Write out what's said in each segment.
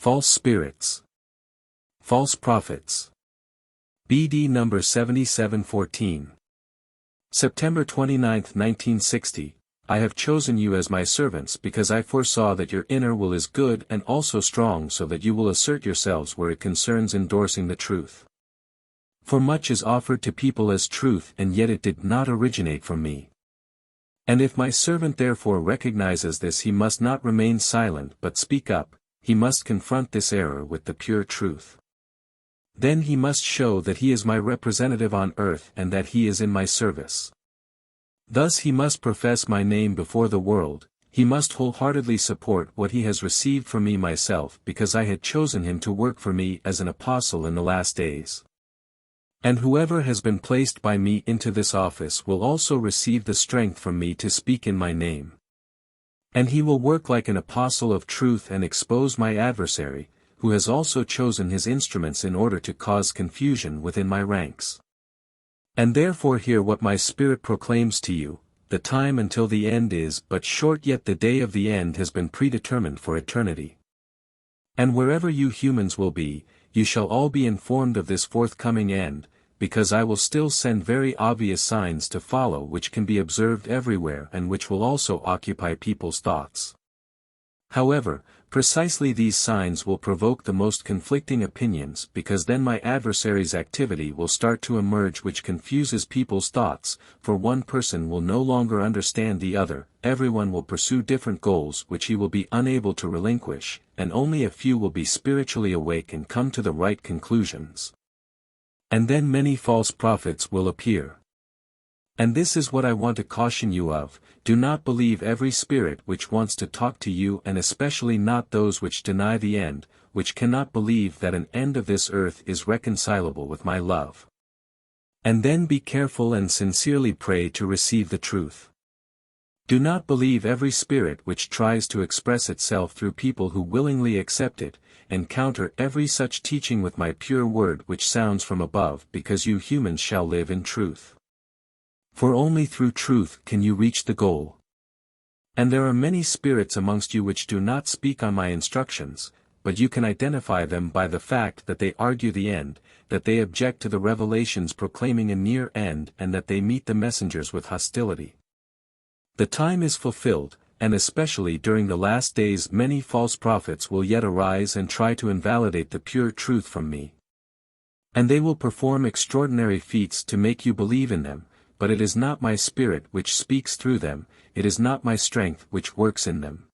False spirits. False prophets. BD number 7714. September 29, 1960. I have chosen you as my servants because I foresaw that your inner will is good and also strong, so that you will assert yourselves where it concerns endorsing the truth. For much is offered to people as truth, and yet it did not originate from me. And if my servant therefore recognizes this, he must not remain silent but speak up. He must confront this error with the pure truth. Then he must show that he is my representative on earth and that he is in my service. Thus he must profess my name before the world, he must wholeheartedly support what he has received from me myself, because I had chosen him to work for me as an apostle in the last days. And whoever has been placed by me into this office will also receive the strength from me to speak in my name. And he will work like an apostle of truth and expose my adversary, who has also chosen his instruments in order to cause confusion within my ranks. And therefore hear what my Spirit proclaims to you: the time until the end is but short, yet the day of the end has been predetermined for eternity. And wherever you humans will be, you shall all be informed of this forthcoming end, because I will still send very obvious signs to follow which can be observed everywhere and which will also occupy people's thoughts. However, precisely these signs will provoke the most conflicting opinions, because then my adversary's activity will start to emerge which confuses people's thoughts, for one person will no longer understand the other, everyone will pursue different goals which he will be unable to relinquish, and only a few will be spiritually awake and come to the right conclusions. And then many false prophets will appear. And this is what I want to caution you of: do not believe every spirit which wants to talk to you, and especially not those which deny the end, which cannot believe that an end of this earth is reconcilable with my love. And then be careful and sincerely pray to receive the truth. Do not believe every spirit which tries to express itself through people who willingly accept it, and counter every such teaching with my pure word which sounds from above, because you humans shall live in truth. For only through truth can you reach the goal. And there are many spirits amongst you which do not speak on my instructions, but you can identify them by the fact that they argue the end, that they object to the revelations proclaiming a near end, and that they meet the messengers with hostility. The time is fulfilled, and especially during the last days many false prophets will yet arise and try to invalidate the pure truth from me. And they will perform extraordinary feats to make you believe in them, but it is not my Spirit which speaks through them, it is not my strength which works in them.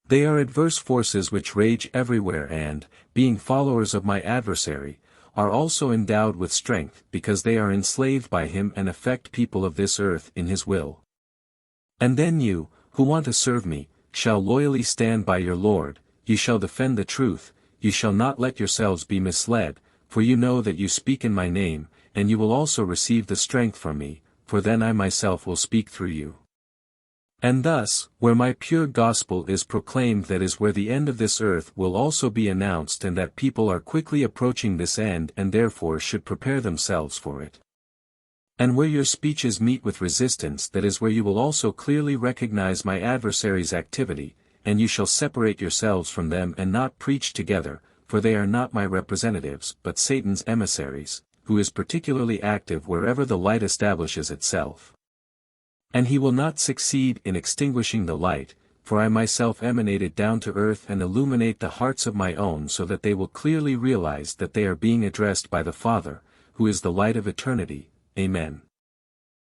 They are adverse forces which rage everywhere and, being followers of my adversary, are also endowed with strength because they are enslaved by him and affect people of this earth in his will. And then you, who want to serve me, shall loyally stand by your Lord, you shall defend the truth, you shall not let yourselves be misled, for you know that you speak in my name, and you will also receive the strength from me, for then I myself will speak through you. And thus, where my pure gospel is proclaimed, that is where the end of this earth will also be announced, and that people are quickly approaching this end and therefore should prepare themselves for it. And where your speeches meet with resistance, that is where you will also clearly recognize my adversary's activity, and you shall separate yourselves from them and not preach together, for they are not my representatives but Satan's emissaries, who is particularly active wherever the light establishes itself. And he will not succeed in extinguishing the light, for I myself emanated down to earth and illuminate the hearts of my own, so that they will clearly realize that they are being addressed by the Father, who is the light of eternity. Amen.